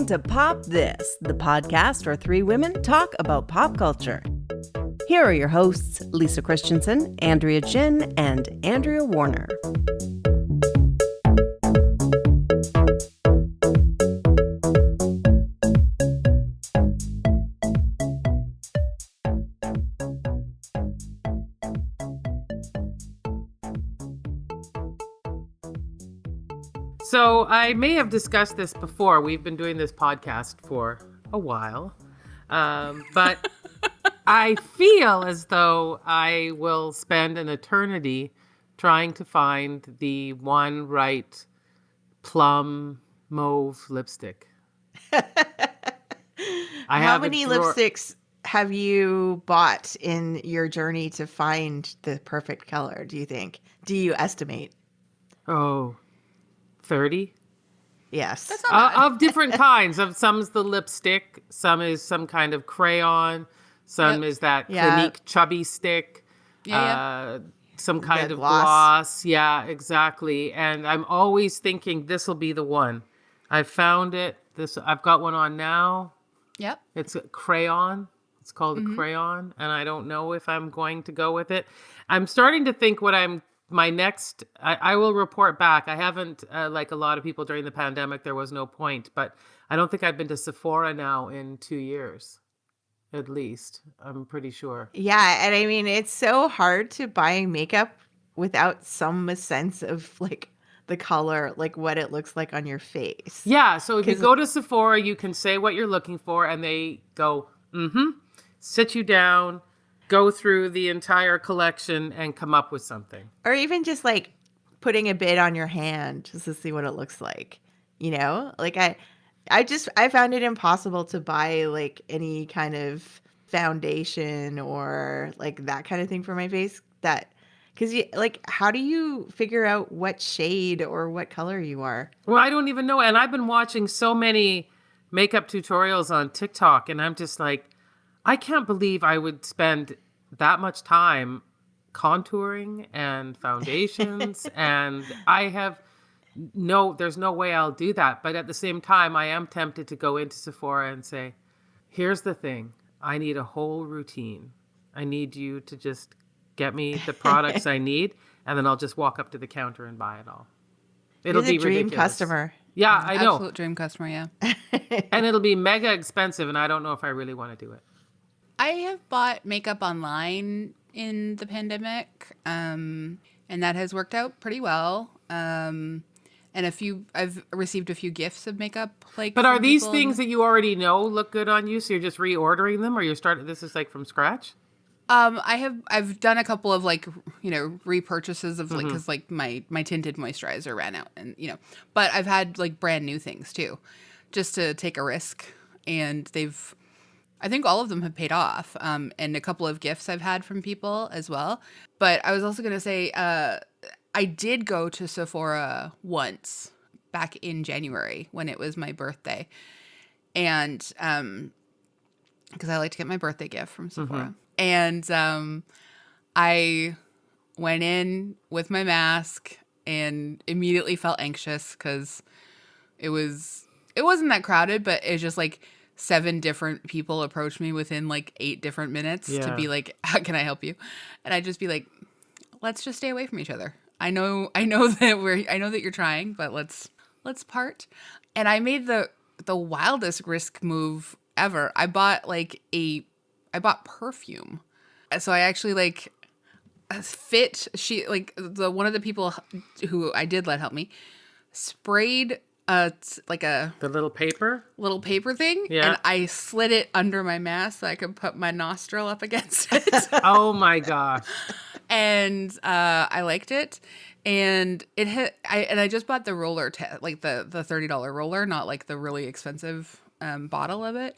listening to Pop This, the podcast where three women talk about pop culture. Here are your hosts, Lisa Christiansen, Andrea Gin, and Andrea Warner. So I may have discussed this before. We've been doing this podcast for a while, but I feel as though I will spend an eternity trying to find the one right plum mauve lipstick. How many lipsticks have you bought in your journey to find the perfect color, do you think? Do you estimate? Oh, 30? Yes. That's not bad. Of different kinds. Some's the lipstick, some is some kind of crayon, some is that Clinique chubby stick, some kind of gloss. Yeah, exactly. And I'm always thinking this will be the one. I found it. I've got one on now. Yep. It's a crayon. It's called a crayon, and I don't know if I'm going to go with it. I'm starting to think I will report back. I haven't, like a lot of people during the pandemic, there was no point, but I don't think I've been to Sephora now in 2 years, at least. I'm pretty sure. Yeah, and I mean, it's so hard to buy makeup without some sense of like the color, like what it looks like on your face. Yeah, so if you go to Sephora, you can say what you're looking for, and they go, sit you down, go through the entire collection and come up with something. Or even just like putting a bit on your hand just to see what it looks like, you know? Like I found it impossible to buy like any kind of foundation or like that kind of thing for my face because how do you figure out what shade or what color you are? Well, I don't even know. And I've been watching so many makeup tutorials on TikTok, and I'm just like, I can't believe I would spend that much time contouring and foundations. And there's no way I'll do that. But at the same time, I am tempted to go into Sephora and say, here's the thing. I need a whole routine. I need you to just get me the products I need, and then I'll just walk up to the counter and buy it all. It'll be dream ridiculous. Customer. Yeah, I know. Absolute dream customer, yeah. And it'll be mega expensive, and I don't know if I really want to do it. I have bought makeup online in the pandemic, and that has worked out pretty well. And I've received a few gifts of makeup. But are these things that you already know look good on you, so you're just reordering them, or this is like from scratch? I've done a couple of repurchases of because my tinted moisturizer ran out, and but I've had like brand new things too, just to take a risk, and I think all of them have paid off, and a couple of gifts I've had from people as well. But I was also going to say, I did go to Sephora once back in January when it was my birthday. And because I like to get my birthday gift from Sephora. And I went in with my mask and immediately felt anxious because it wasn't that crowded, but it was just like 7 different people approached me within like 8 different minutes to be like, how can I help you? And I'd just be like, let's just stay away from each other. I know that you're trying, but let's part. And I made the wildest risk move ever. I bought perfume. So I actually one of the people who I did let help me sprayed the little paper thing, and I slid it under my mask so I could put my nostril up against it. Oh my gosh. And I liked it, and I just bought the roller, the $30 roller, not like the really expensive bottle of it.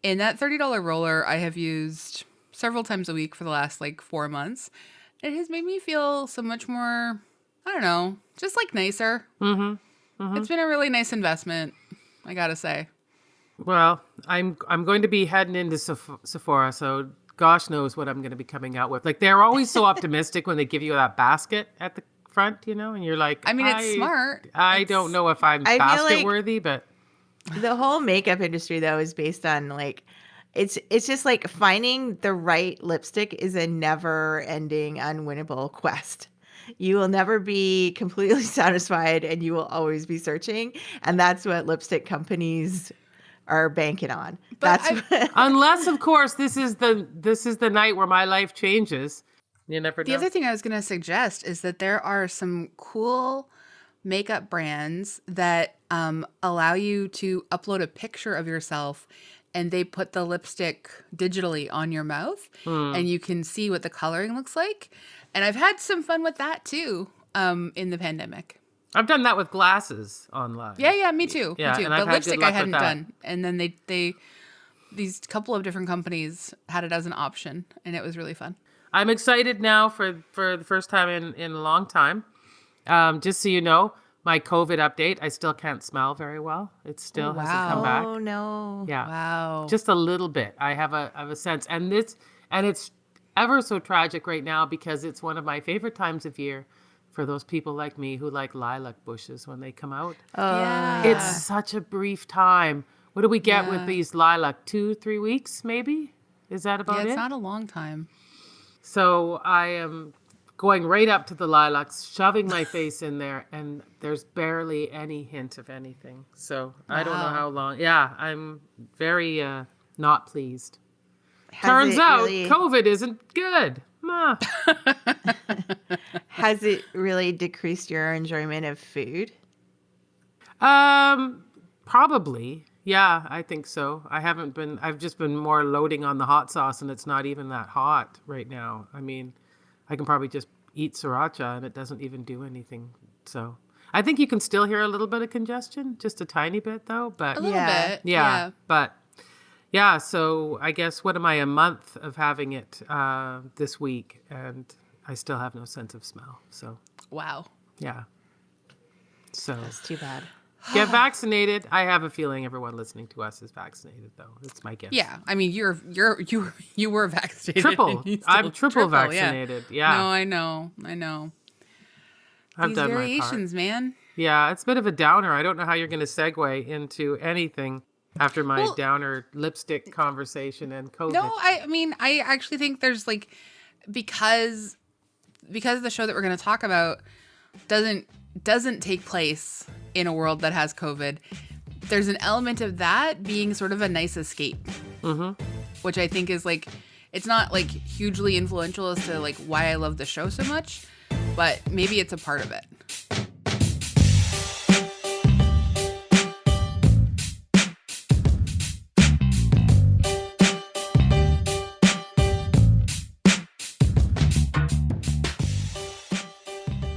And that $30 roller I have used several times a week for the last 4 months. It has made me feel so much more, I don't know, just nicer. It's been a really nice investment, I gotta say. Well, I'm going to be heading into Sephora, so gosh knows what I'm going to be coming out with. They're always so optimistic when they give you that basket at the front, and you're like, I mean, it's smart. I don't know if I'm basket worthy, but The whole makeup industry though is based on like it's just like finding the right lipstick is a never-ending, unwinnable quest. You will never be completely satisfied and you will always be searching. And that's what lipstick companies are banking on. But That's what, Unless, of course, this is the night where my life changes. You never know. The other thing I was going to suggest is that there are some cool makeup brands that allow you to upload a picture of yourself and they put the lipstick digitally on your mouth and you can see what the coloring looks like. And I've had some fun with that too in the pandemic. I've done that with glasses online. Yeah, me too. Yeah, me too. and I've But had lipstick good luck I with hadn't that. done. And then they these couple of different companies had it as an option and it was really fun. I'm excited now for the first time in a long time. Just so you know, my COVID update, I still can't smell very well. It still hasn't come back. oh no. Yeah. Wow. Just a little bit. I have a sense. And it's ever so tragic right now because it's one of my favorite times of year for those people like me who like lilac bushes when they come out. yeah. It's such a brief time. What do we get Yeah. with these lilac? 2-3 weeks, maybe? Is that about yeah, it's it? not a long time. So I am going right up to the lilacs, shoving my face in there, and there's barely any hint of anything. So I don't know Wow. how long. Yeah, I'm very not pleased. Has Turns it out really- COVID isn't good. Nah. Has it really decreased your enjoyment of food? Probably. Yeah, I think so. I've just been more loading on the hot sauce and it's not even that hot right now. I mean, I can probably just eat sriracha and it doesn't even do anything. So I think you can still hear a little bit of congestion, just a tiny bit though, but A little Yeah. bit. yeah, but yeah, so I guess what am I, a month of having it this week and I still have no sense of smell. So Wow. yeah. So That's too bad. get vaccinated. I have a feeling everyone listening to us is vaccinated, though. It's my guess. Yeah, I mean, you were vaccinated. Triple. You still- I'm triple yeah. vaccinated. Yeah. No, I know. I've These done variations, man. my part. Yeah, it's a bit of a downer. I don't know how you're going to segue into anything after my Well- downer lipstick conversation and COVID. No, I mean, I actually think there's like because the show that we're going to talk about doesn't take place in a world that has COVID. There's an element of that being sort of a nice escape, which I think is like, it's not like hugely influential as to like why I love the show so much, but maybe it's a part of it.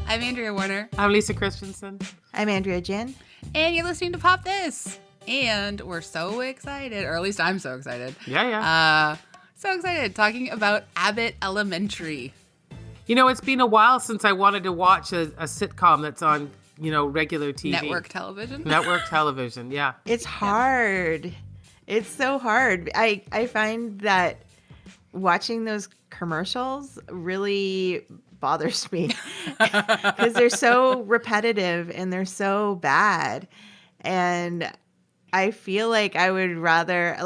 I'm Andrea Warner, I'm Lisa Christiansen. I'm Andrea Gin. and you're listening to Pop This. And we're so excited, or at least I'm so excited. Yeah. So excited talking about Abbott Elementary. You know, it's been a while since I wanted to watch a sitcom that's on, regular TV. Network television. Network television, yeah. It's hard. It's so hard. I find that watching those commercials really bothers me because they're so repetitive and they're so bad. And I feel like I would rather,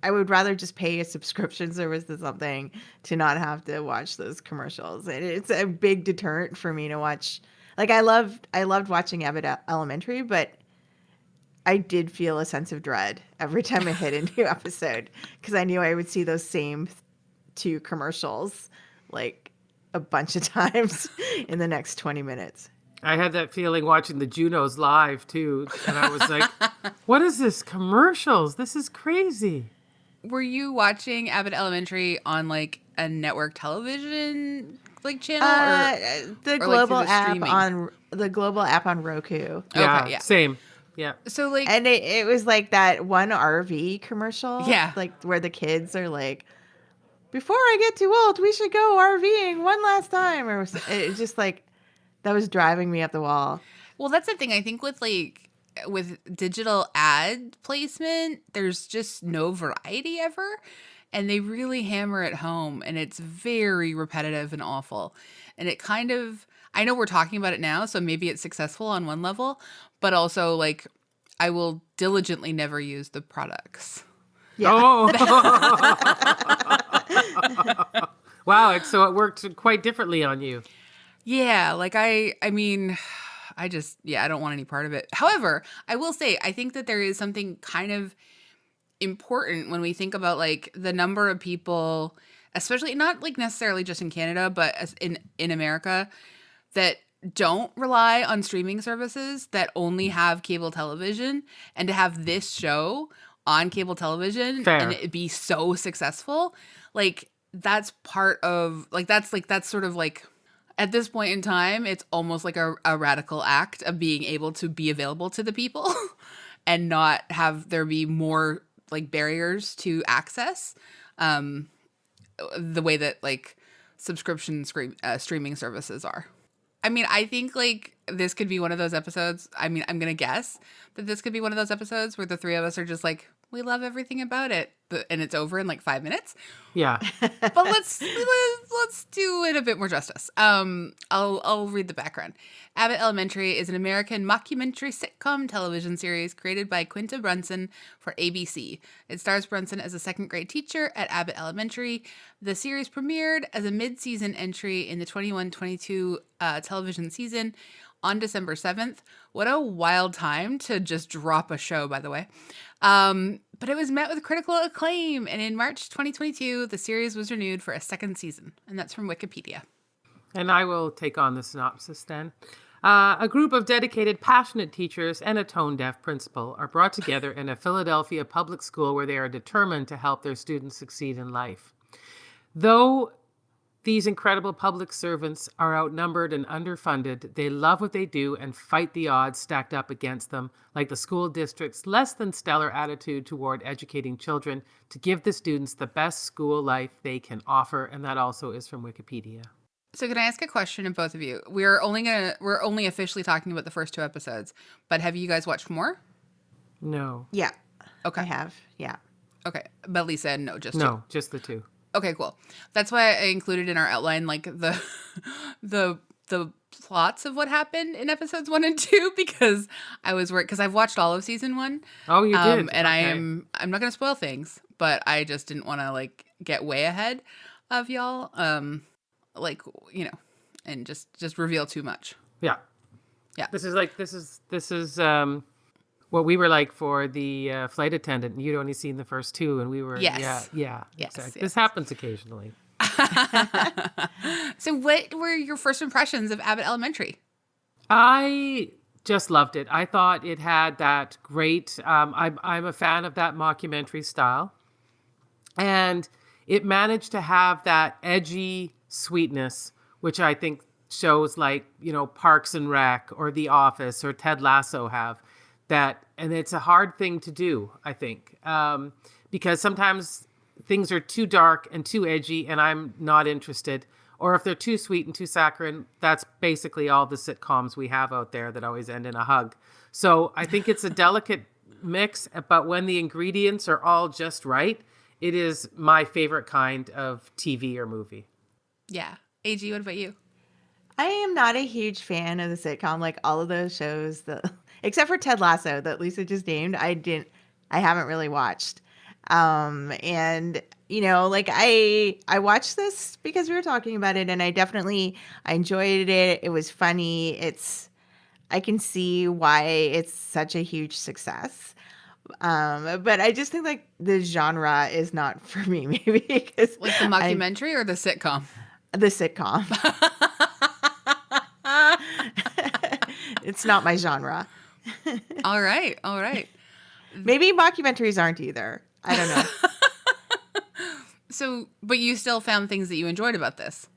I would rather just pay a subscription service to something to not have to watch those commercials. And it's a big deterrent for me to watch. Like I loved watching Abbott Elementary, but I did feel a sense of dread every time I hit a new episode because I knew I would see those same two commercials like a bunch of times in the next 20 minutes. I had that feeling watching the Junos live too, and I was like, "What is this commercials? This is crazy." Were you watching Abbott Elementary on like a network television like channel The or, like, global through the app streaming? on Roku. Yeah, yeah. same. Yeah, So like And it was like that one RV commercial. Yeah. Like where the kids are like, before I get too old, we should go RVing one last time. Or it's just like, that was driving me up the wall. well, that's the thing. I think with digital ad placement, there's just no variety ever. And they really hammer it home. And it's very repetitive and awful. And it kind of, I know we're talking about it now, so maybe it's successful on one level. But also, like, I will diligently never use the products. Yeah. Oh. Wow. So it worked quite differently on you. Yeah, like I mean, I don't want any part of it. However, I will say I think that there is something kind of important when we think about like the number of people, especially not like necessarily just in Canada, but in America, that don't rely on streaming services, that only have cable television, and to have this show on cable television Fair. and it be so successful, like that's part of that's sort of like at this point in time, it's almost like a radical act of being able to be available to the people and not have there be more like barriers to access, the way that like streaming services are. I mean, I think like this could be one of those episodes. I mean, I'm going to guess that this could be one of those episodes where the three of us are just like, we love everything about it. And it's over in like 5 minutes. Yeah. But let's do it a bit more justice. I'll read the background. Abbott Elementary is an American mockumentary sitcom television series created by Quinta Brunson for ABC. It stars Brunson as a second grade teacher at Abbott Elementary. The series premiered as a mid-season entry in the 21-22 television season on December 7th. What a wild time to just drop a show, by the way. But it was met with critical acclaim, and in March 2022, the series was renewed for a second season, and that's from Wikipedia. And I will take on the synopsis then. A group of dedicated, passionate teachers and a tone-deaf principal are brought together in a Philadelphia public school where they are determined to help their students succeed in life. Though these incredible public servants are outnumbered and underfunded, they love what they do and fight the odds stacked up against them, like the school district's less than stellar attitude toward educating children to give the students the best school life they can offer. And that also is from Wikipedia. So can I ask a question of both of you? We're only officially talking about the first 2 episodes, but have you guys watched more? No. Yeah. Okay. I have. Yeah. Okay. But Lisa, no, just 2. No, just the 2. Okay, cool. That's why I included in our outline like the plots of what happened in episodes 1 and 2 because I was worried because I've watched all of season 1. Oh, you did. And okay. I'm not gonna spoil things, but I just didn't want to like get way ahead of y'all. Like and just reveal too much. Yeah. Yeah. This is what we were like for the flight attendant. And you'd only seen the first 2, and we were Yes. Yeah. Yes, Exactly. yes. This happens occasionally. So what were your first impressions of Abbott Elementary? I just loved it. I thought it had that great. I'm a fan of that mockumentary style, and it managed to have that edgy sweetness, which I think shows like Parks and Rec or The Office or Ted Lasso have. That, and it's a hard thing to do, I think, because sometimes things are too dark and too edgy and I'm not interested. Or if they're too sweet and too saccharine, that's basically all the sitcoms we have out there that always end in a hug. So I think it's a delicate mix, but when the ingredients are all just right, it is my favorite kind of TV or movie. Yeah. AG, what about you? I am not a huge fan of the sitcom, like all of those shows except for Ted Lasso that Lisa just named. I haven't really watched. And like I watched this because we were talking about it and I enjoyed it. It was funny. I can see why it's such a huge success. But I just think like the genre is not for me, maybe because Like the mockumentary or the sitcom? The sitcom. It's not my genre. All right. Maybe mockumentaries aren't either. I don't know. So, but you still found things that you enjoyed about this.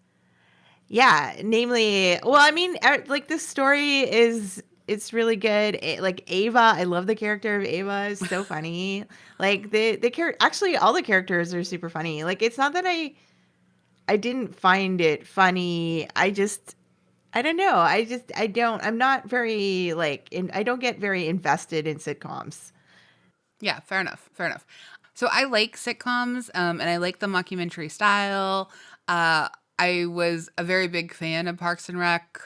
Yeah, namely, well, I mean, like the story it's really good. Like Ava, I love the character of Ava. It's so funny. Like actually all the characters are super funny. Like it's not that I didn't find it funny. I don't know. I'm not very I don't get very invested in sitcoms. Yeah, fair enough. So I like sitcoms, and I like the mockumentary style. I was a very big fan of Parks and Rec.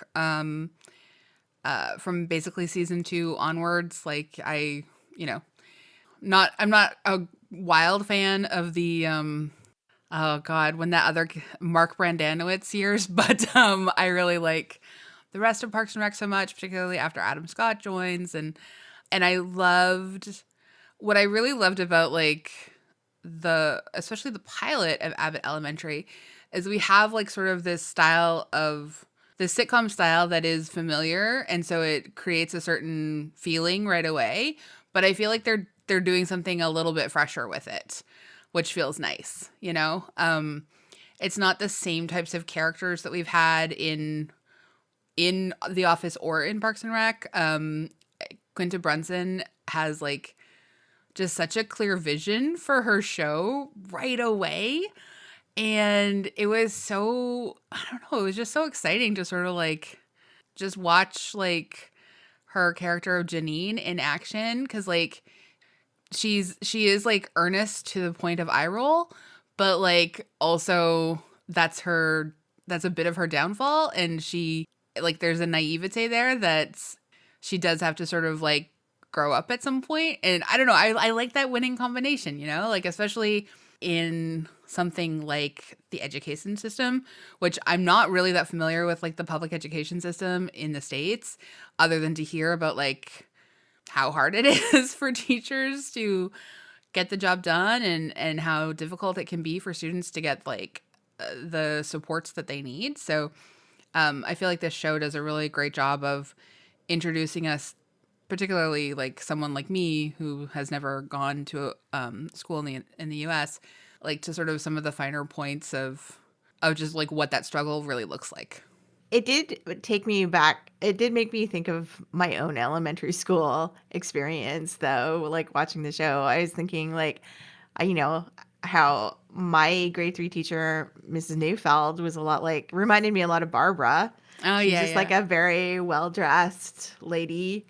from basically season 2 onwards. Like I'm not a wild fan of the oh god, when that other Mark Brandanowitz years, but I really like the rest of Parks and Rec so much, particularly after Adam Scott joins, and I loved what I really loved about like especially the pilot of Abbott Elementary is we have like sort of this style of the sitcom style that is familiar, and so it creates a certain feeling right away, but I feel like they're doing something a little bit fresher with it, which feels nice, it's not the same types of characters that we've had in The Office or in Parks and Rec. Quinta Brunson has like just such a clear vision for her show right away. And it was so, I don't know, it was just so exciting to sort of like just watch like her character of Janine in action. Cause like she is like earnest to the point of eye roll, but like also that's a bit of her downfall. And she like, there's a naivete there that she does have to sort of like grow up at some point. And I don't know, I like that winning combination, like especially in something like the education system, which I'm not really that familiar with like the public education system in the States, other than to hear about like how hard it is for teachers to get the job done and how difficult it can be for students to get like the supports that they need. So I feel like this show does a really great job of introducing us, particularly like someone like me who has never gone to school in the US, like to sort of some of the finer points of just like what that struggle really looks like. It did take me back. It did make me think of my own elementary school experience, though. Like watching the show, I was thinking like, how my grade 3 teacher, Mrs. Neufeld, was reminded me a lot of Barbara. Oh, She's yeah. just like a very well-dressed lady,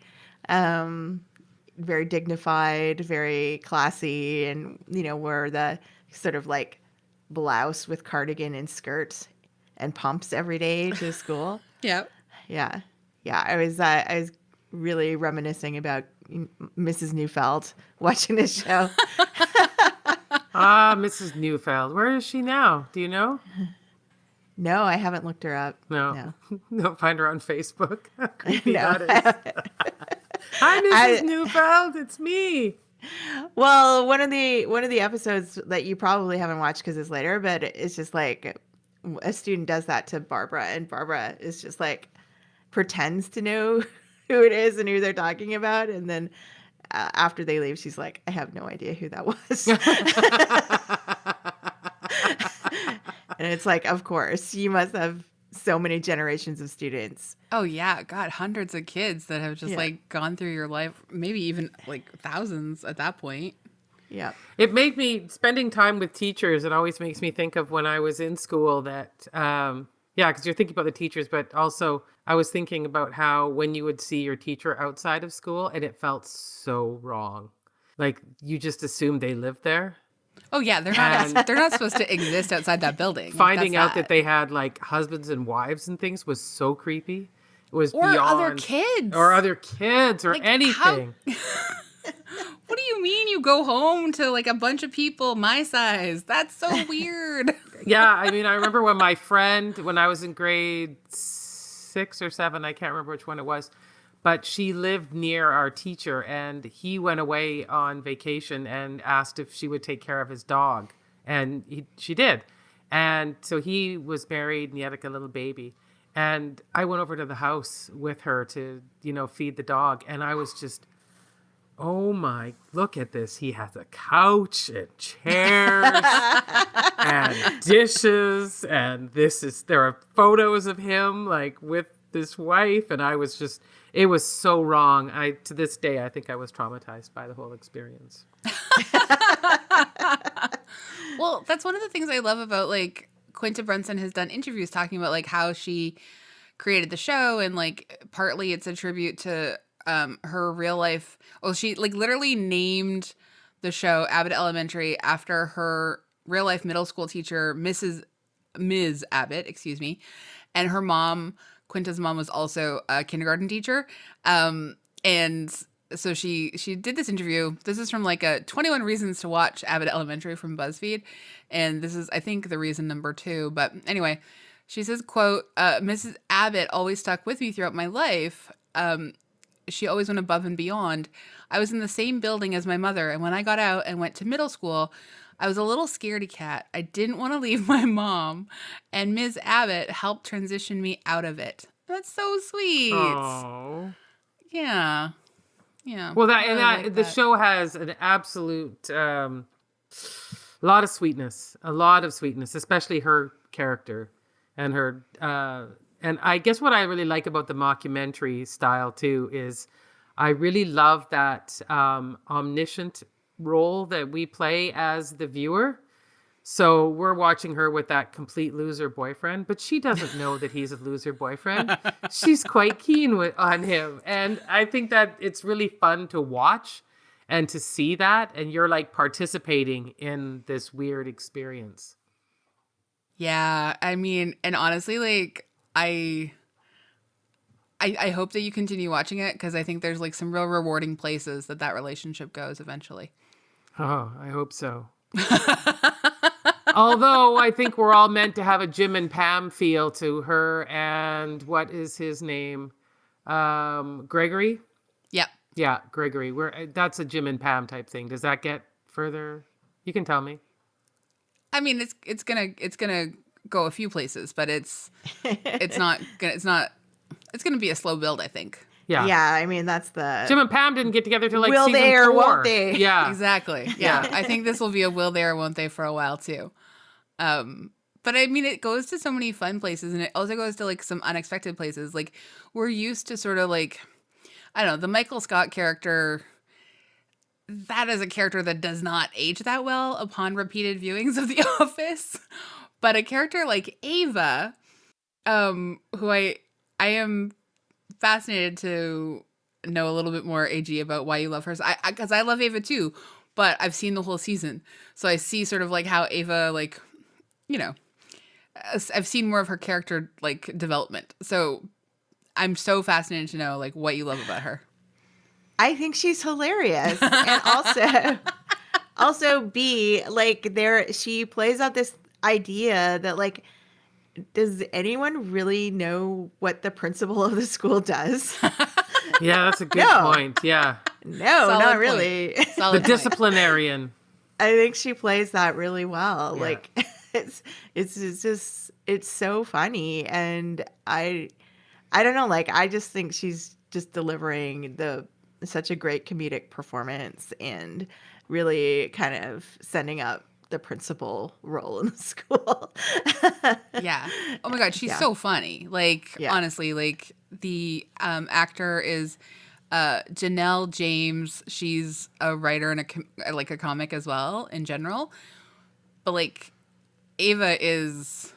very dignified, very classy, and, wore the sort of like blouse with cardigan and skirt and pumps every day to school. Yep. Yeah. I was really reminiscing about Mrs. Neufeld watching this show. Mrs. Neufeld. Where is she now? Do you know? No, I haven't looked her up. No. Don't find her on Facebook. How creepy No. that is. Hi, Mrs. Neufeld. It's me. Well, one of the episodes that you probably haven't watched because it's later, but it's just like a student does that to Barbara, and Barbara is just like pretends to know who it is and who they're talking about, and then after they leave, she's like, I have no idea who that was. And it's like, of course, you must have so many generations of students. Oh yeah, God, hundreds of kids that have just like gone through your life, maybe even like thousands at that point. Yeah. It made me, spending time with teachers, it always makes me think of when I was in school that, because you're thinking about the teachers, but also I was thinking about how when you would see your teacher outside of school and it felt so wrong. Like you just assumed they lived there. Oh yeah, they're not supposed to exist outside that building. Finding out that they had like husbands and wives and things was so creepy. It was or beyond, other kids or like, anything. What do you mean you go home to like a bunch of people my size? That's so weird. Yeah, I mean, I remember when my friend, when I was in grade 6 or 7, I can't remember which one it was, but she lived near our teacher, and he went away on vacation and asked if she would take care of his dog, and she did. And so he was married, and he had like a little baby, and I went over to the house with her to, feed the dog, and I was just, oh my, look at this. He has a couch and chairs and dishes, and there are photos of him like with this wife, and I was just, it was so wrong. To this day, I think I was traumatized by the whole experience. Well, that's one of the things I love about like Quinta Brunson has done interviews talking about like how she created the show, and like partly it's a tribute to her real life. Well, she like literally named the show Abbott Elementary after her real life middle school teacher, Mrs. Ms. Abbott, excuse me, and her mom, Quinta's mom, was also a kindergarten teacher. And so she did this interview. This is from like a 21 Reasons to Watch Abbott Elementary from BuzzFeed. And this is, I think, the reason number 2. But anyway, she says, quote, Mrs. Abbott always stuck with me throughout my life. She always went above and beyond. I was in the same building as my mother. And when I got out and went to middle school, I was a little scaredy cat. I didn't want to leave my mom. And Ms. Abbott helped transition me out of it. That's so sweet. Oh. Yeah. Yeah. Well, I really like the that. show has an absolute lot of sweetness, especially her character and her. And I guess what I really like about the mockumentary style too is I really love that omniscient role that we play as the viewer. So we're watching her with that complete loser boyfriend, but she doesn't know that he's a loser boyfriend. She's quite keen on him. And I think that it's really fun to watch and to see that. And you're like participating in this weird experience. Yeah. I mean, and honestly, like, I hope that you continue watching it because I think there's like some real rewarding places that relationship goes eventually. Oh, I hope so. Although I think we're all meant to have a Jim and Pam feel to her. And what is his name? Gregory? Yep. Yeah, Gregory. That's a Jim and Pam type thing. Does that get further? You can tell me. I mean, it's gonna go a few places, but it's gonna be a slow build, I think. Yeah. Yeah, I mean, that's the... Jim and Pam didn't get together till like Will season they or 4. won't they? Yeah. Exactly. Yeah. I think this will be a will they or won't they for a while too. But I mean, it goes to so many fun places and it also goes to like some unexpected places. Like we're used to sort of like, I don't know, the Michael Scott character, that is a character that does not age that well upon repeated viewings of The Office. But a character like Ava, who I am fascinated to know a little bit more, AG, about why you love her. Because I love Ava too, but I've seen the whole season. So I see sort of like how Ava, like, you know, I've seen more of her character like development. So I'm so fascinated to know like what you love about her. I think she's hilarious. And also B, like she plays out this idea that like, does anyone really know what the principal of the school does? Yeah, that's a good point. Yeah. No, Solid not point. really. The Solid point. disciplinarian. I think she plays that really well. Yeah. Like it's so funny, and I don't know, like I just think she's just delivering such a great comedic performance and really kind of setting up the principal role in the school. Yeah. Oh my God, she's so funny. Like honestly, like the actor is Janelle James. She's a writer and a comic as well in general. But like Ava is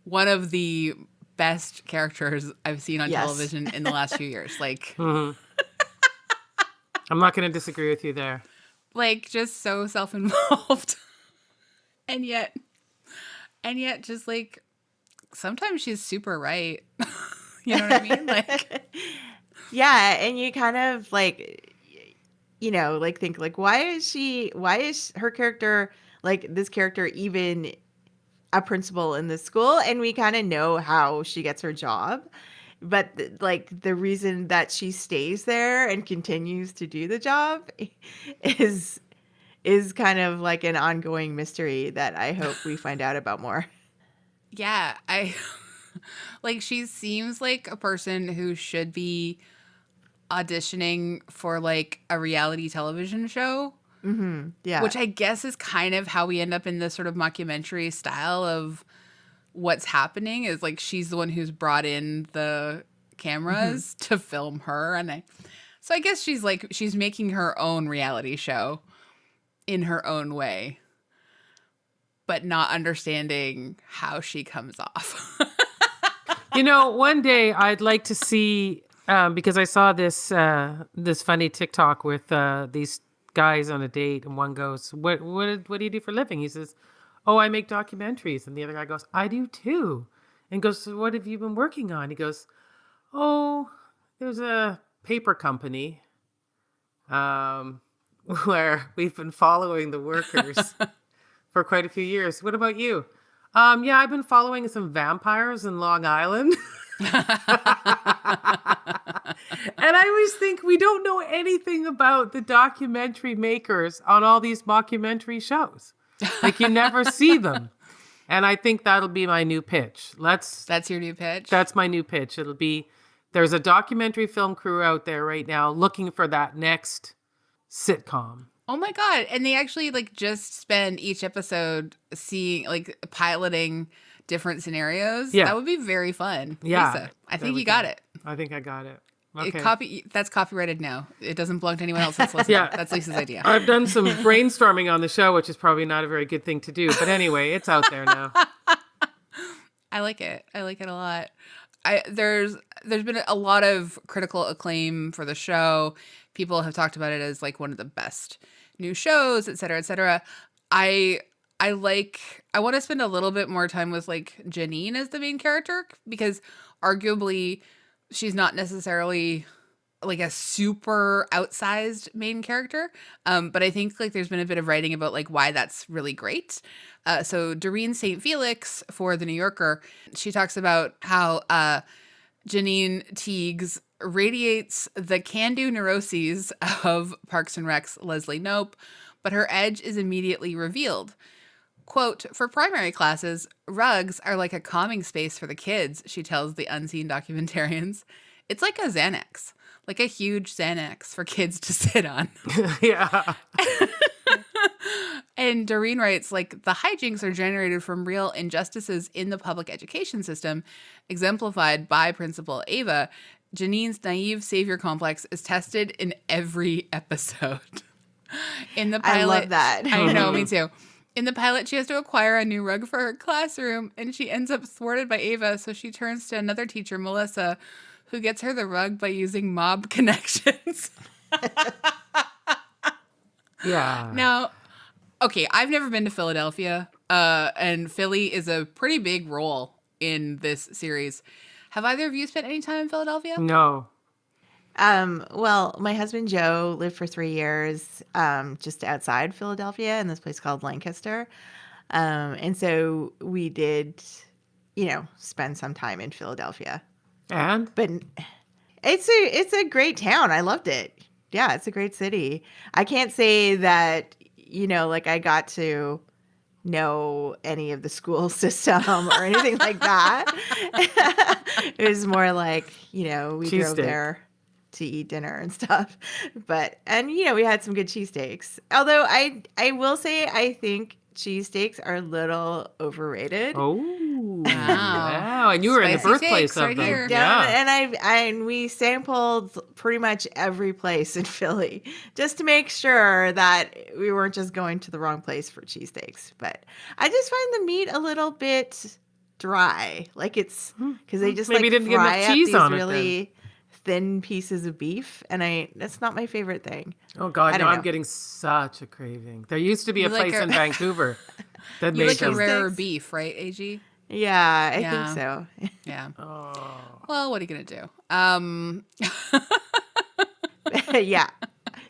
one of the best characters I've seen on television in the last few years. Like I'm not going to disagree with you there. Like just so self-involved. And yet just like sometimes she's super right. You know what I mean? Like yeah, and you kind of like, you know, like think like why is her character, like this character, even a principal in this school? And we kind of know how she gets her job, but like the reason that she stays there and continues to do the job is kind of like an ongoing mystery that I hope we find out about more. Yeah, like she seems like a person who should be auditioning for like a reality television show. Mm-hmm. Yeah. Which I guess is kind of how we end up in this sort of mockumentary style of what's happening, is like she's the one who's brought in the cameras to film her. So I guess she's making her own reality show in her own way, but not understanding how she comes off. You know, one day I'd like to see, because I saw this funny TikTok with these guys on a date, and one goes, what do you do for a living? He says, oh, I make documentaries. And the other guy goes, I do too. And goes, so what have you been working on? He goes, oh, there's a paper company where we've been following the workers for quite a few years. What about you? Yeah, I've been following some vampires in Long Island. And I always think we don't know anything about the documentary makers on all these mockumentary shows. Like you never see them. And I think that'll be my new pitch. That's your new pitch? That's my new pitch. It'll be, there's a documentary film crew out there right now looking for that next sitcom. Oh my God. And they actually like just spend each episode seeing, like piloting different scenarios. Yeah. That would be very fun. Yeah. Lisa, I think you got it. I think I got it. Okay. That's copyrighted now. It doesn't belong to anyone else that's listening. Yeah. That's Lisa's idea. I've done some brainstorming on the show, which is probably not a very good thing to do. But anyway, it's out there now. I like it. I like it a lot. There's been a lot of critical acclaim for the show. People have talked about it as like one of the best new shows, et cetera, et cetera. I want to spend a little bit more time with like Janine as the main character, because arguably she's not necessarily like a super outsized main character. But I think like there's been a bit of writing about like why that's really great. So Doreen St. Felix for The New Yorker, she talks about how Janine Teagues radiates the can-do neuroses of Parks and Rec's Leslie Knope, but her edge is immediately revealed. Quote, for primary classes, rugs are like a calming space for the kids, she tells the unseen documentarians. It's like a Xanax, like a huge Xanax for kids to sit on. Yeah. And Doreen writes, like, the hijinks are generated from real injustices in the public education system, exemplified by Principal Ava. Janine's naive savior complex is tested in every episode. In the pilot, I love that. I know, me too. In the pilot, she has to acquire a new rug for her classroom, and she ends up thwarted by Ava, so she turns to another teacher, Melissa, who gets her the rug by using mob connections. Yeah. Now, okay, I've never been to Philadelphia, and Philly is a pretty big role in this series. Have either of you spent any time in Philadelphia? No. Well, my husband Joe lived for 3 years just outside Philadelphia in this place called Lancaster. And so we did, spend some time in Philadelphia. And? But it's a great town. I loved it. Yeah, it's a great city. I can't say that, like I got to know any of the school system or anything like that. It was more like, we drove there to eat dinner and stuff. And we had some good cheesesteaks. Although I will say I think cheesesteaks are a little overrated. Oh. Wow. And you were in the Spicy birthplace steaks of right them. here. Yeah. And we sampled pretty much every place in Philly just to make sure that we weren't just going to the wrong place for cheesesteaks. But I just find the meat a little bit dry. Like it's because they just Maybe didn't get enough fry up cheese these on it really thin pieces of beef, and that's not my favorite thing. Oh God, I no! don't I'm know. getting such a craving. There used to be a You like place a- in Vancouver that You made like a them. rarer Cheesesteaks? beef, right, AG? Yeah, I Yeah. think so. Yeah. Oh. Well, what are you going to do? Yeah,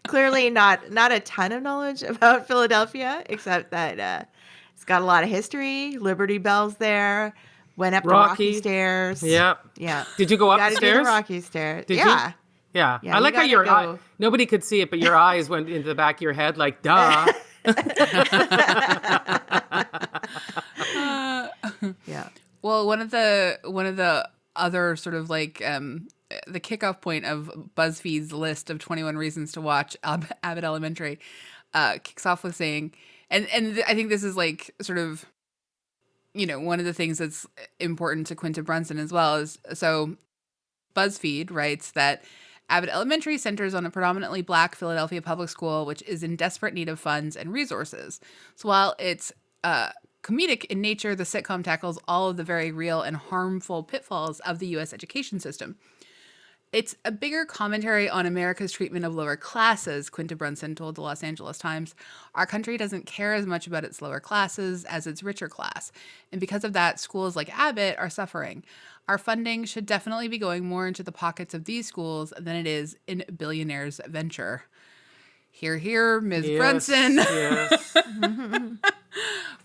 clearly not a ton of knowledge about Philadelphia, except that it's got a lot of history. Liberty Bell's there. Went up the Rocky Stairs. Yep. Yeah. Did you go up Gotta the do the stairs? Rocky Stairs. Did yeah. you? Yeah. Yeah, I you like how gotta your go. eye, nobody could see it, but your eyes went into the back of your head like, duh. Yeah. Well, one of the other sort of like the kickoff point of BuzzFeed's list of 21 reasons to watch Abbott Elementary kicks off with saying, and I think this is like sort of, one of the things that's important to Quinta Brunson as well is, so BuzzFeed writes that Abbott Elementary centers on a predominantly Black Philadelphia public school, which is in desperate need of funds and resources. So while it's comedic in nature, the sitcom tackles all of the very real and harmful pitfalls of the U.S. education system. It's a bigger commentary on America's treatment of lower classes, Quinta Brunson told the Los Angeles Times. Our country doesn't care as much about its lower classes as its richer class. And because of that, schools like Abbott are suffering. Our funding should definitely be going more into the pockets of these schools than it is in billionaires' venture. Hear, hear, Ms. Brunson. Yes.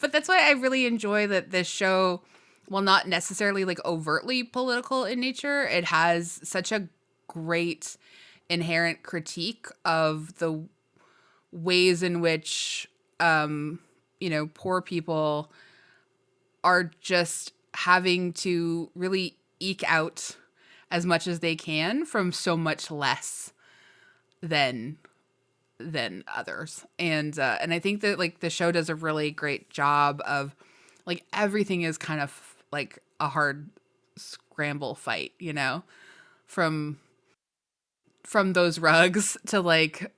But that's why I really enjoy that this show, while not necessarily like overtly political in nature, it has such a great inherent critique of the ways in which, poor people are just having to really eke out as much as they can from so much less than others. And I think that like the show does a really great job of like everything is kind of like a hard scramble fight, from those rugs to like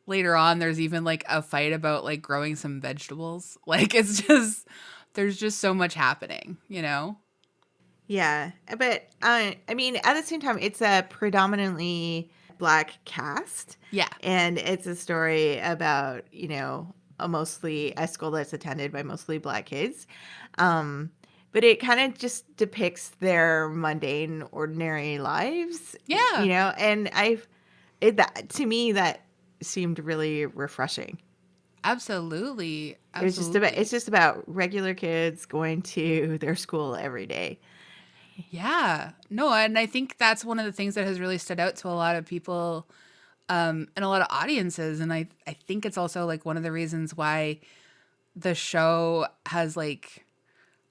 later on there's even like a fight about like growing some vegetables. Like it's just there's just so much happening, Yeah, but I mean, at the same time, it's a predominantly Black cast. Yeah. And it's a story about, a school that's attended by mostly Black kids. But it kind of just depicts their mundane, ordinary lives. Yeah. And to me, that seemed really refreshing. Absolutely. It's just about regular kids going to their school every day. Yeah. No, and I think that's one of the things that has really stood out to a lot of people and a lot of audiences. And I think it's also like one of the reasons why the show has like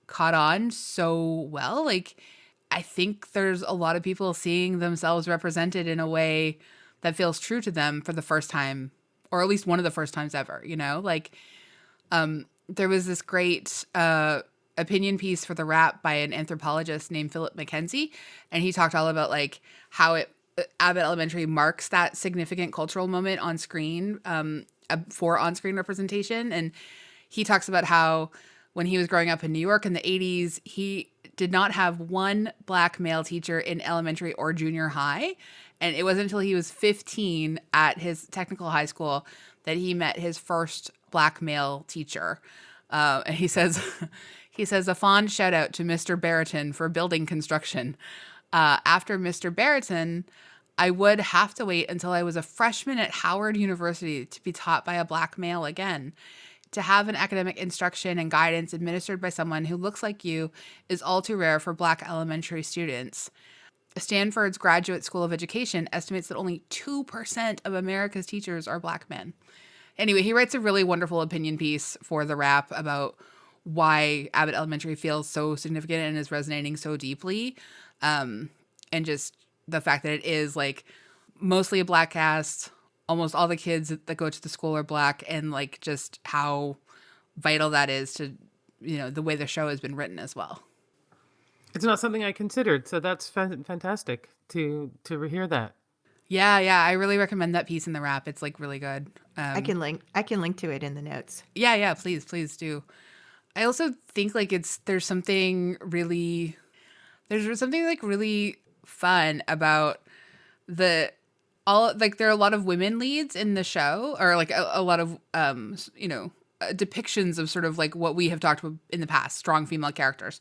caught on so well. Like I think there's a lot of people seeing themselves represented in a way that feels true to them for the first time, or at least one of the first times ever, like there was this great opinion piece for The Wrap by an anthropologist named Philip McKenzie. And he talked all about like how Abbott Elementary marks that significant cultural moment on screen for on-screen representation. And he talks about how when he was growing up in New York in the 80s, he did not have one Black male teacher in elementary or junior high. And it wasn't until he was 15 at his technical high school that he met his first Black male teacher. And he says, a fond shout out to Mr. Barrington for building construction. After Mr. Barrington, I would have to wait until I was a freshman at Howard University to be taught by a Black male again. To have an academic instruction and guidance administered by someone who looks like you is all too rare for Black elementary students. Stanford's Graduate School of Education estimates that only 2% of America's teachers are Black men. Anyway, he writes a really wonderful opinion piece for The Wrap about why Abbott Elementary feels so significant and is resonating so deeply. And just the fact that it is like mostly a Black cast, almost all the kids that go to the school are Black, and like just how vital that is to, the way the show has been written as well. It's not something I considered, so that's fantastic to hear that. Yeah, I really recommend that piece in The Wrap. It's like really good. I can link to it in the notes. Yeah, please do. I also think like there's something like really fun about there are a lot of women leads in the show, or like a lot of depictions of sort of like what we have talked about in the past, strong female characters.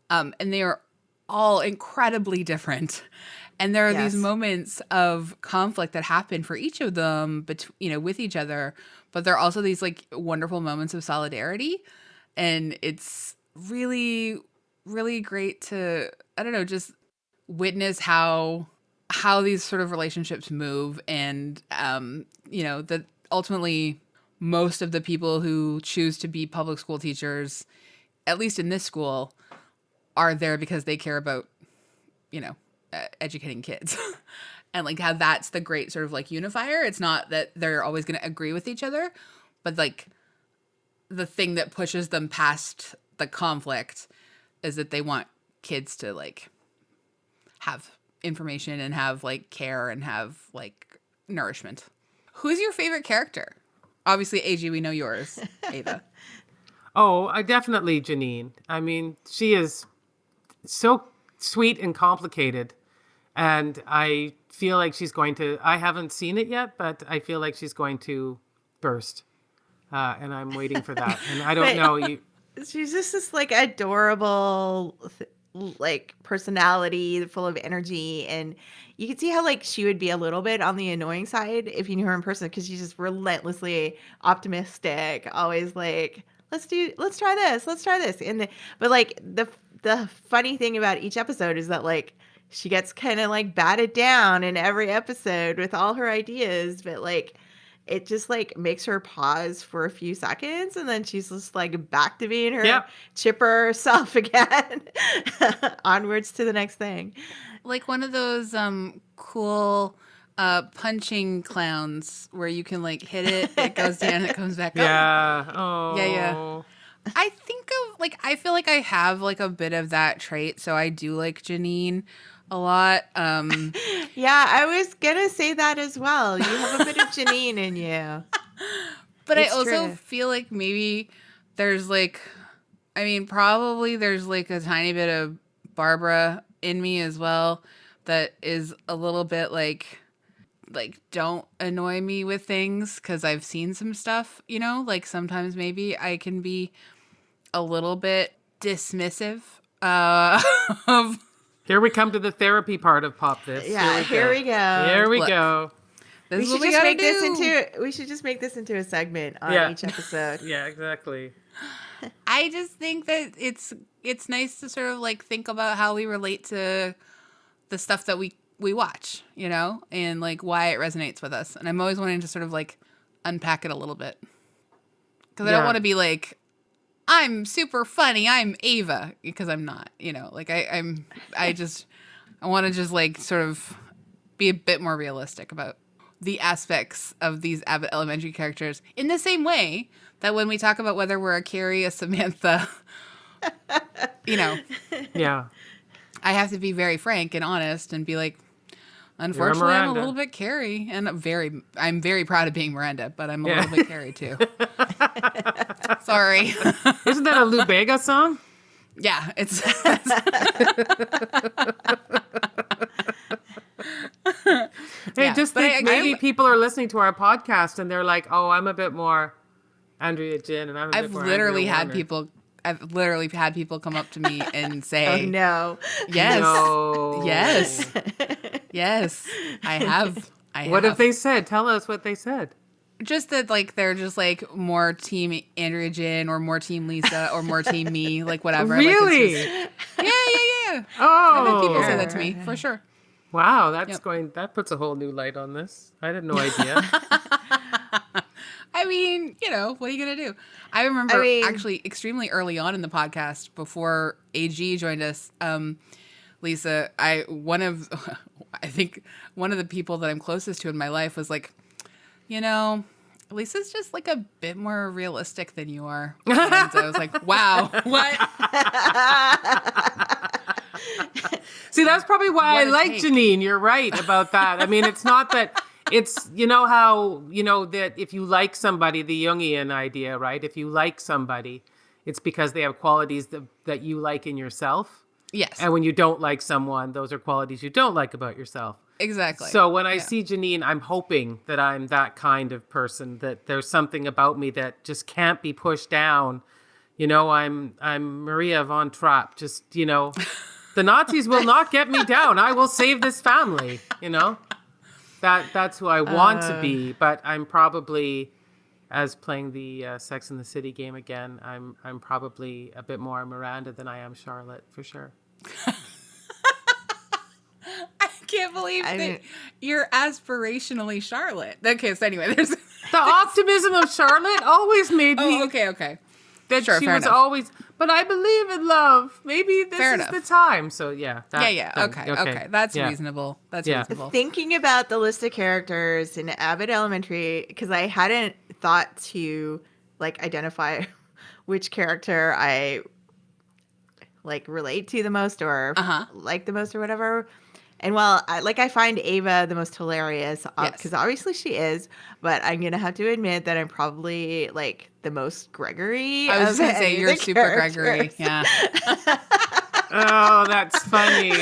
And they are all incredibly different. And there are these moments of conflict that happen for each of them, with each other. But there are also these like wonderful moments of solidarity. And it's really, really great to, just witness how these sort of relationships move. And, that ultimately most of the people who choose to be public school teachers, at least in this school, are there because they care about, educating kids. And like how that's the great sort of like unifier. It's not that they're always going to agree with each other, but like the thing that pushes them past the conflict is that they want kids to like have information and have like care and have like nourishment. Who's your favorite character? Obviously, AG, we know yours, Ava. Oh, I definitely Janine. I mean, she is so sweet and complicated. And I feel like she's going to, I haven't seen it yet, but I feel like she's going to burst. And I'm waiting for that. And I don't know. She's just this like adorable like personality full of energy, and you can see how like she would be a little bit on the annoying side if you knew her in person, because she's just relentlessly optimistic, always like let's try this, and but like the funny thing about each episode is that like she gets kind of like batted down in every episode with all her ideas, but like it just like makes her pause for a few seconds, and then she's just like back to being her chipper self again. Onwards to the next thing. Like one of those cool punching clowns where you can like hit it, it goes down, it comes back up. Yeah. Oh. Yeah. I think of like, I feel like I have like a bit of that trait, so I do like Janine a lot. Yeah, I was gonna say that as well. You have a bit of Janine in you. But It's I also true. feel like maybe there's like, I mean, probably there's like a tiny bit of Barbara in me as well that is a little bit like don't annoy me with things because I've seen some stuff, you know, like sometimes maybe I can be a little bit dismissive of. Here we come to the therapy part of Pop This. Yeah, here we go. Here we Look. go. This We is should what we just gotta make do. this into a segment on Yeah. each episode. Yeah, exactly. I just think that it's nice to sort of like think about how we relate to the stuff that we watch, you know, and like why it resonates with us. And I'm always wanting to sort of like unpack it a little bit, because I don't Yeah. want to be like, I'm super funny, I'm Ava, because I'm not, you know, like I want to just like sort of be a bit more realistic about the aspects of these Abbott Elementary characters, in the same way that when we talk about whether we're a Carrie, a Samantha, you know, Yeah. I have to be very frank and honest and be like, unfortunately, I'm a Miranda. little bit Carrie, and I'm very proud of being Miranda, but I'm a little bit Carrie too. Sorry. Isn't that a Lou Bega song? Yeah, it's. Hey, Yeah, just but think maybe I- people are listening to our podcast and they're like, "Oh, I'm a bit more Andrea Gin, and I'm a bit I've more literally Andrea had Warner." people. I've literally had people come up to me and Oh say, no. "Yes, No. yes, yes, I have." What have they said? Tell us what they said. Just that, like, they're just like more team Andrea Gin or more team Lisa or more team me, like whatever. Really? Like, it's just, yeah. Oh, I've had people say that to me for sure. Wow, that's Yep. that puts a whole new light on this. I had no idea. I mean, you know, what are you gonna do? I remember actually extremely early on in the podcast, before AG joined us, Lisa, I think one of the people that I'm closest to in my life was like, you know, Lisa's just like a bit more realistic than you are. And I was like, wow, what? See, that's probably why I What a like take. Janine. You're right about that. I mean, it's not that it's, you know how, you know, that if you like somebody, the Jungian idea, right? If you like somebody, it's because they have qualities that you like in yourself. Yes, And when you don't like someone, those are qualities you don't like about yourself. exactly. So when I see Janine, I'm hoping that I'm that kind of person, that there's something about me that just can't be pushed down. You know, I'm Maria von Trapp. Just, you know, the Nazis will not get me down. I will save this family, you know? That's who I want to be, but I'm probably, as playing the Sex and the City game again, I'm probably a bit more Miranda than I am Charlotte, for sure. I can't believe that you're aspirationally Charlotte. Okay, so anyway, there's The optimism of Charlotte always made me okay. that Sure, she fair was enough. always, but I believe in love. Maybe this Fair is enough. the time. So yeah. Okay. That's Yeah. reasonable. That's Yeah. reasonable. Thinking about the list of characters in Abbott Elementary, because I hadn't thought to like identify which character I like relate to the most or like the most or whatever. And while I find Ava the most hilarious, because obviously she is, but I'm gonna have to admit that I'm probably like the most Gregory. I was of just gonna say any of you're the super Gregory. characters. Yeah. Oh, that's funny.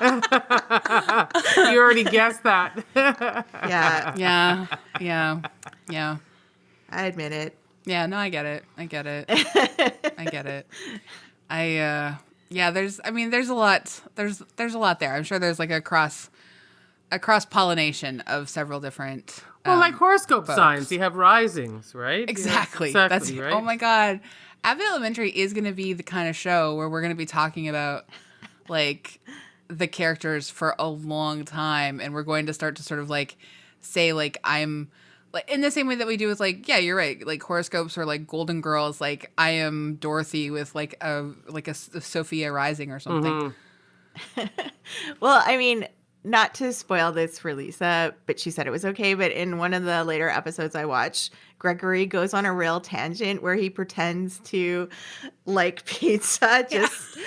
You already guessed that. Yeah, Yeah. I admit it. Yeah, no, I get it. I get it. There's a lot there. I'm sure there's like a cross pollination of several different Well, like horoscope books. signs, you have risings, right? Exactly. Yeah, That's right. Oh my God. Abbott Elementary is going to be the kind of show where we're going to be talking about like the characters for a long time, and we're going to start to sort of like say like I'm like in the same way that we do with like, yeah, you're right, like horoscopes or like Golden Girls, like I am Dorothy with like a Sophia Rising or something. Well, I mean, not to spoil this for Lisa, but she said it was okay. But in one of the later episodes I watched, Gregory goes on a real tangent where he pretends to like pizza just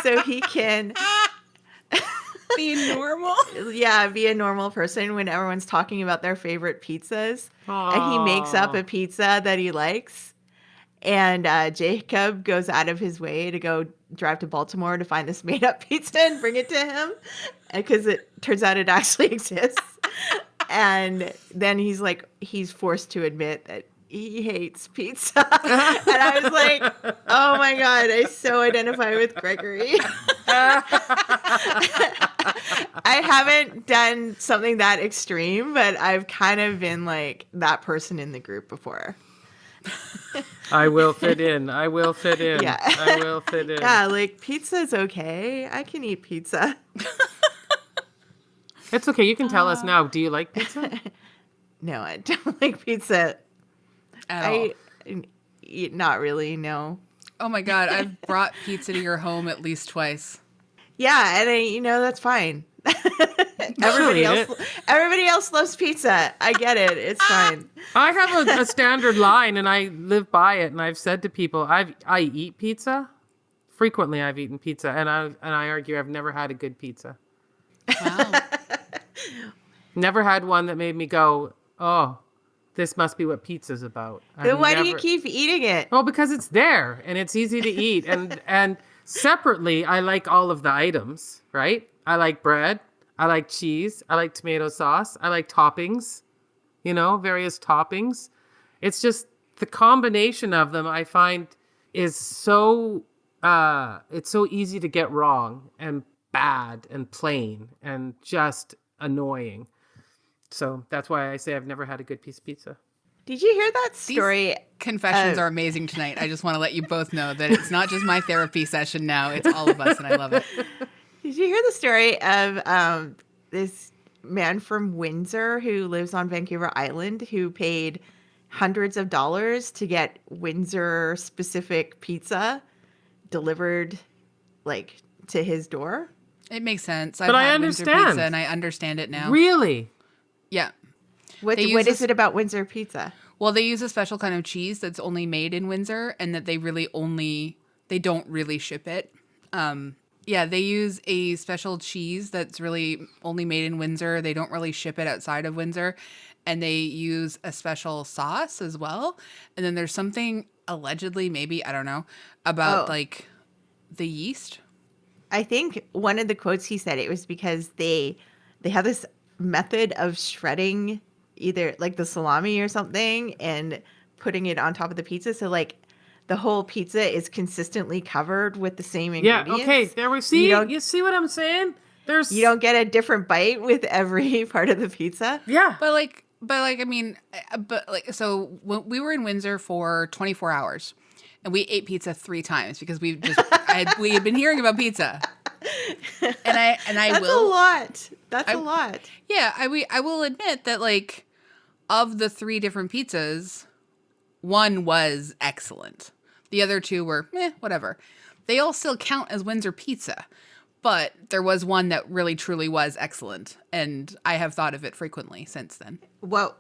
so he can Be normal. be a normal person when everyone's talking about their favorite pizzas. And he makes up a pizza that he likes. And Jacob goes out of his way to go drive to Baltimore to find this made-up pizza and bring it to him because it turns out it actually exists. And then he's forced to admit that he hates pizza. And I was like, oh my God, I so identify with Gregory. I haven't done something that extreme, but I've kind of been like that person in the group before. I will fit in. Yeah. I will fit in. Yeah, like pizza's okay. I can eat pizza. It's okay. You can tell us now. Do you like pizza? No, I don't like pizza. At all. Not really, no. Oh my God, I've brought pizza to your home at least twice. Yeah, and that's fine. Everybody Everybody else loves pizza. I get it. It's fine. I have a standard line, and I live by it. And I've said to people, I eat pizza. Frequently, I've eaten pizza, and I argue I've never had a good pizza. Wow. Never had one that made me go, oh, this must be what pizza's about. Then why do you keep eating it? Oh, because it's there and it's easy to eat. And separately, I like all of the items, right? I like bread. I like cheese. I like tomato sauce. I like toppings, various toppings. It's just the combination of them I find is so, it's so easy to get wrong and bad and plain and just annoying. So that's why I say I've never had a good piece of pizza. Did you hear that story? These confessions are amazing tonight. I just want to let you both know that it's not just my therapy session now. It's all of us, and I love it. Did you hear the story of this man from Windsor who lives on Vancouver Island who paid hundreds of dollars to get Windsor-specific pizza delivered, like, to his door? It makes sense. But I Windsor understand. pizza, and I understand it now. Really? Yeah. What is it about Windsor pizza? Well, they use a special kind of cheese that's only made in Windsor, and that they don't really ship it. They use a special cheese that's really only made in Windsor. They don't really ship it outside of Windsor, and they use a special sauce as well. And then there's something allegedly, maybe, I don't know, about like the yeast. I think one of the quotes he said it was because they have this method of shredding either like the salami or something and putting it on top of the pizza. So like the whole pizza is consistently covered with the same ingredients. Yeah, okay. There we see. You see what I'm saying? You don't get a different bite with every part of the pizza. Yeah. So when we were in Windsor for 24 hours and we ate pizza 3 times because we had been hearing about pizza. And I That's will a lot. That's a lot. Yeah, I will admit that like of the 3 different pizzas, one was excellent. The other 2 were whatever. They all still count as Windsor pizza. But there was one that really truly was excellent, and I have thought of it frequently since then. What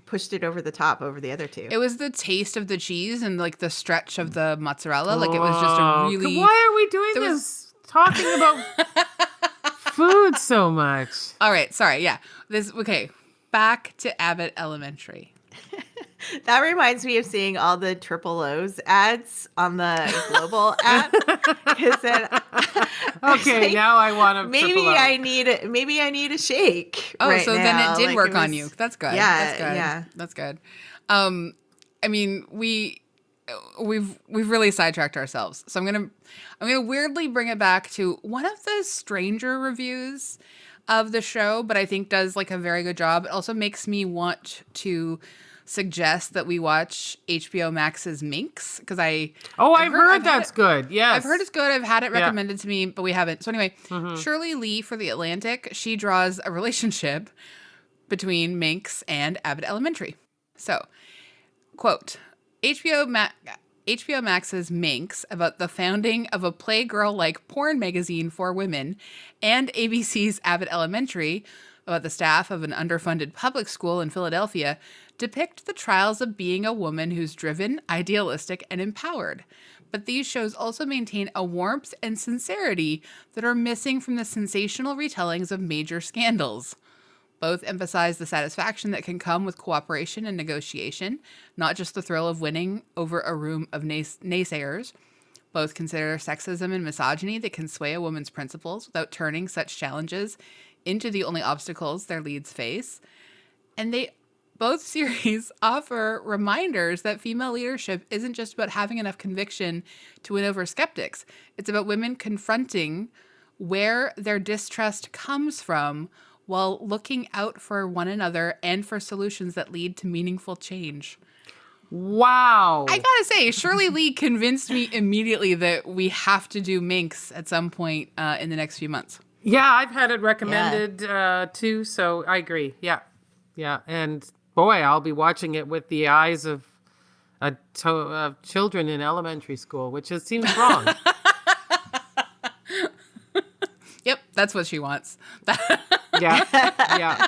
pushed it over the top over the other 2? It was the taste of the cheese and like the stretch of the mozzarella. Like it was just a really. Why are we doing this? Talking about food so much. All right, sorry. Yeah, back to Abbott Elementary. That reminds me of seeing all the Triple O's ads on the Global app. Because then Okay, now I want to. Maybe I need a shake. Oh, right so now. then it did Like, work on you. That's good. Yeah, That's good. yeah. That's good. I mean, we've really sidetracked ourselves. So I'm gonna weirdly bring it back to one of the stranger reviews of the show, but I think does like a very good job. It also makes me want to suggest that we watch HBO Max's Minx, because I've heard that's good. Yes, I've heard it's good. I've had it recommended to me, but we haven't. So anyway, Shirley Lee for The Atlantic, she draws a relationship between Minx and Abbott Elementary. So, quote, HBO Max's Minx, about the founding of a Playgirl-like porn magazine for women, and ABC's Abbott Elementary, about the staff of an underfunded public school in Philadelphia, depict the trials of being a woman who's driven, idealistic, and empowered. But these shows also maintain a warmth and sincerity that are missing from the sensational retellings of major scandals. Both emphasize the satisfaction that can come with cooperation and negotiation, not just the thrill of winning over a room of naysayers. Both consider sexism and misogyny that can sway a woman's principles without turning such challenges into the only obstacles their leads face. And both series offer reminders that female leadership isn't just about having enough conviction to win over skeptics. It's about women confronting where their distrust comes from while looking out for one another and for solutions that lead to meaningful change. Wow. I gotta say, Shirley Lee convinced me immediately that we have to do Minx at some point in the next few months. Yeah, I've had it recommended too, so I agree. Yeah. Yeah. And boy, I'll be watching it with the eyes of children in elementary school, which just seems wrong. Yep, that's what she wants. Yeah.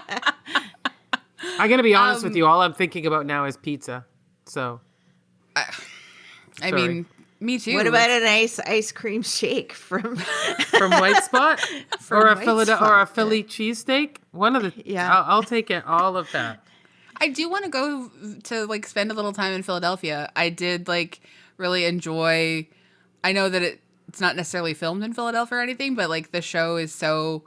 I'm going to be honest with you. All I'm thinking about now is pizza. So, I mean, me too. What about a nice ice cream shake from White Spot or a Philly cheesesteak? One of the. Yeah. I'll take it. All of that. I do want to go to like spend a little time in Philadelphia. I did like really enjoy. I know that it's not necessarily filmed in Philadelphia or anything, but like the show is so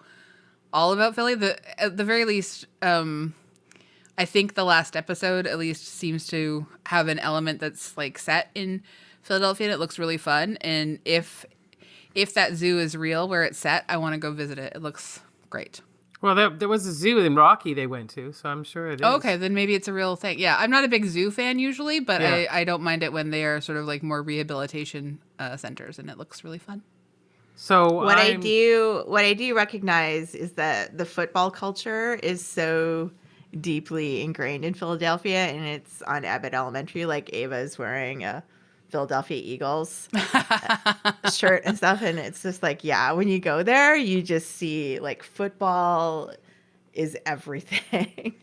all about Philly. At the very least, I think the last episode at least seems to have an element that's like set in Philadelphia, and it looks really fun. And if that zoo is real where it's set, I want to go visit it. It looks great. Well, there was a zoo in Rocky they went to, so I'm sure it is. Okay, then maybe it's a real thing. Yeah, I'm not a big zoo fan usually, but yeah. I don't mind it when they are sort of like more rehabilitation centers, and it looks really fun. So what I do recognize is that the football culture is so deeply ingrained in Philadelphia, and it's on Abbott Elementary. Like Ava's wearing a Philadelphia Eagles shirt and stuff, and it's just like, yeah, when you go there, you just see like football is everything.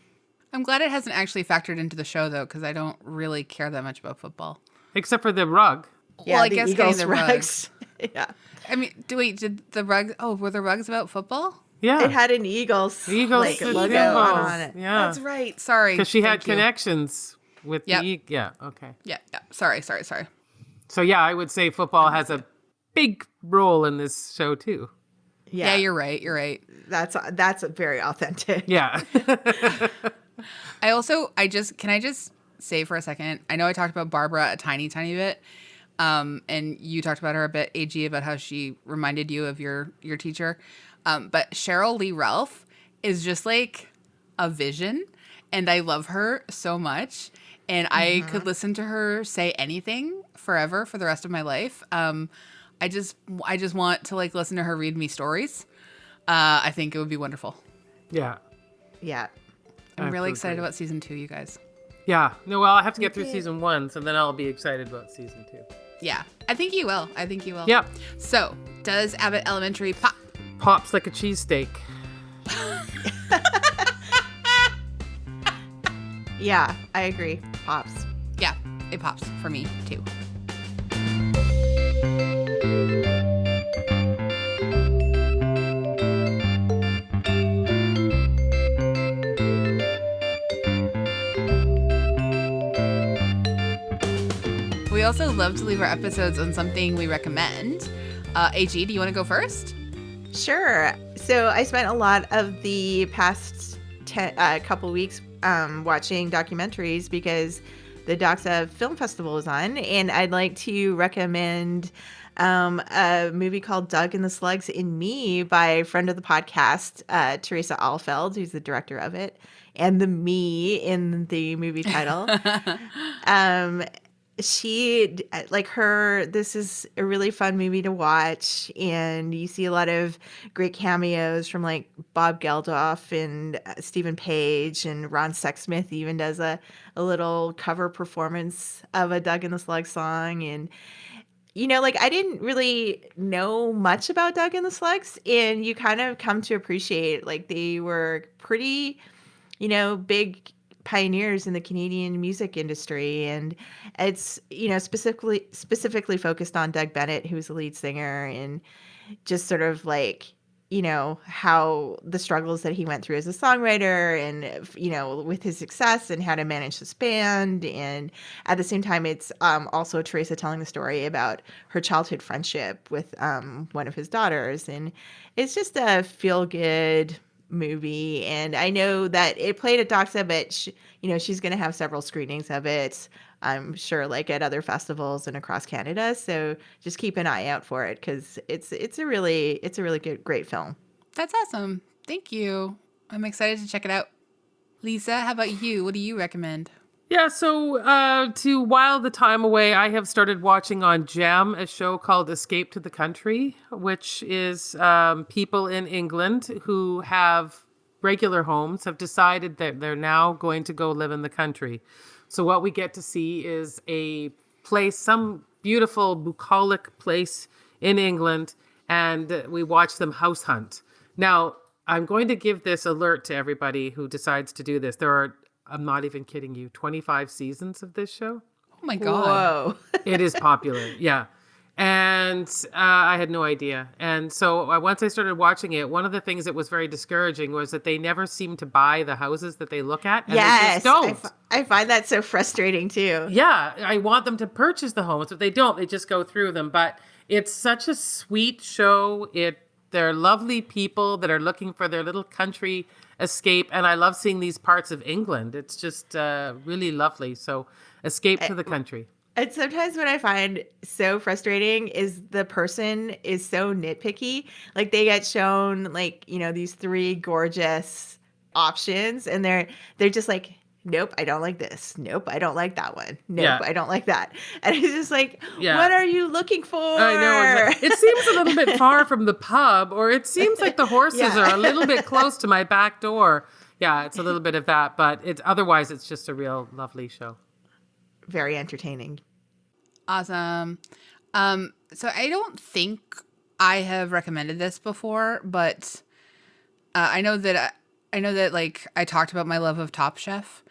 I'm glad it hasn't actually factored into the show though, because I don't really care that much about football, except for the rug. Yeah, well, I guess Eagles getting the rugs. Yeah. I mean, did the rugs? Oh, were the rugs about football? Yeah, it had an Eagles like, logo on it. Yeah, that's right. Sorry, because she had connections with the. Yeah. Okay. Yeah. Sorry. So yeah, I would say football has a big role in this show too. Yeah, you're right. That's very authentic. Yeah. Can I just say for a second, I know I talked about Barbara a tiny bit, and you talked about her a bit, AG, about how she reminded you of your teacher. But Cheryl Lee Ralph is just like a vision, and I love her so much. And I could listen to her say anything forever for the rest of my life. I just want to like listen to her read me stories. I think it would be wonderful. Yeah. Yeah. I'm really excited about season 2, you guys. Yeah. No, well, I have to get through season 1, so then I'll be excited about season 2. Yeah. I think you will. Yeah. So, does Abbott Elementary pop? Pops like a cheesesteak. Yeah, I agree. Pops. Yeah, it pops for me too. We also love to leave our episodes on something we recommend. AG, do you want to go first? Sure. So I spent a lot of the past couple weeks watching documentaries because the Doxa Film Festival is on, and I'd like to recommend a movie called Doug and the Slugs in Me by a friend of the podcast, Teresa Alfeld, who's the director of it, and the me in the movie title. This is a really fun movie to watch, and you see a lot of great cameos from like Bob Geldof and Stephen Page, and Ron Sexsmith even does a little cover performance of a Doug and the Slug song. And I didn't really know much about Doug and the Slugs, and you kind of come to appreciate they were pretty, big pioneers in the Canadian music industry. And it's, specifically focused on Doug Bennett, who's the lead singer, and just sort of how the struggles that he went through as a songwriter and, with his success and how to manage this band. And at the same time, it's also Teresa telling the story about her childhood friendship with one of his daughters. And it's just a feel-good movie. And I know that it played at Doxa, but she's going to have several screenings of it, I'm sure, at other festivals and across Canada. So just keep an eye out for it, because it's a really good, great film. That's awesome. Thank you. I'm excited to check it out. Lisa, how about you? What do you recommend? Yeah, so to while the time away, I have started watching on Gem a show called Escape to the Country, which is people in England who have regular homes have decided that they're now going to go live in the country. So what we get to see is a place, some beautiful bucolic place in England, and we watch them house hunt. Now, I'm going to give this alert to everybody who decides to do this. There are, I'm not even kidding you, 25 seasons of this show. Oh my God. Whoa. It is popular. Yeah. And I had no idea. And so once I started watching it, one of the things that was very discouraging was that they never seem to buy the houses that they look at. And yes. they just don't. I find that so frustrating too. Yeah. I want them to purchase the homes, but they don't. They just go through them. But it's such a sweet show. They're lovely people that are looking for their little country escape. And I love seeing these parts of England. It's just really lovely. So Escape to the Country. And sometimes what I find so frustrating is the person is so nitpicky. They get shown these three gorgeous options, and they're just like, nope, I don't like this. Nope, I don't like that one. Nope, I don't like that. And it's just what are you looking for? I know. It seems a little bit far from the pub, or it seems like the horses are a little bit close to my back door. Yeah, it's a little bit of that, but otherwise it's just a real lovely show. Very entertaining. Awesome. So I don't think I have recommended this before, but I know that I talked about my love of Top Chef,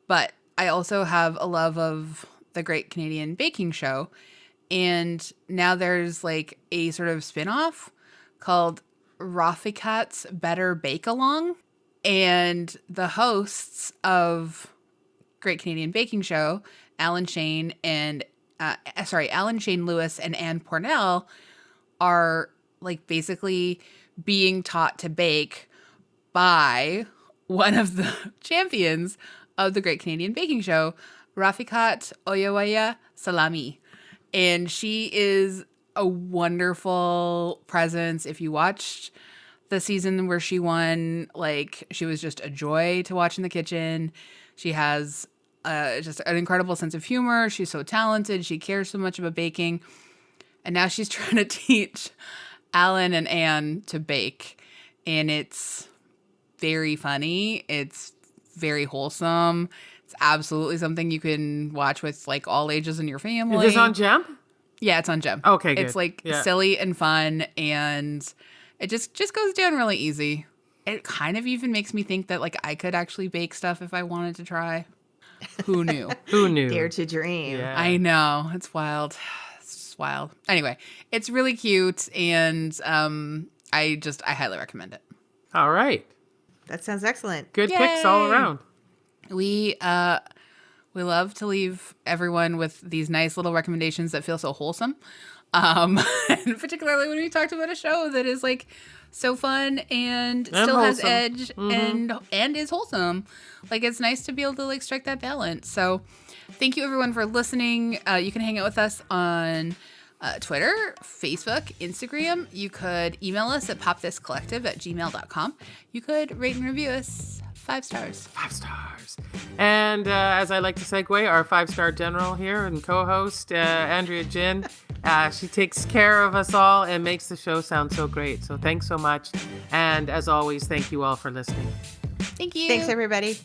but I also have a love of the Great Canadian Baking Show. And now there's a sort of spin-off called Rafikat's Better Bake Along. And the hosts of Great Canadian Baking Show, Alan Shane Lewis and Anne Pornell, are basically being taught to bake by one of the champions of the Great Canadian Baking Show, Rafikat Oyewaya Salami. And she is a wonderful presence. If you watched the season where she won, she was just a joy to watch in the kitchen. She has just an incredible sense of humor. She's so talented. She cares so much about baking. And now she's trying to teach Alan and Anne to bake. And it's very funny. It's very wholesome. It's absolutely something you can watch with all ages in your family. Is this on Gem? Yeah, it's on Gem. Okay, good. It's silly and fun, and it just goes down really easy. It kind of even makes me think that I could actually bake stuff if I wanted to try. Who knew? Who knew? Dare to dream. Yeah. I know. It's wild. It's just wild. Anyway, it's really cute, and I highly recommend it. All right. That sounds excellent. Good Yay! picks all around. We love to leave everyone with these nice little recommendations that feel so wholesome. And particularly when we talked about a show that is like so fun and still has edge and is wholesome. Like, it's nice to be able to like strike that balance. So thank you everyone for listening. You can hang out with us on Twitter, Facebook, Instagram. You could email us at popthiscollective@gmail.com. You could rate and review us 5 stars. 5 stars. And as I like to segue, our 5-star general here and co-host, Andrea Gin. She takes care of us all and makes the show sound so great. So thanks so much. And as always, thank you all for listening. Thank you. Thanks, everybody.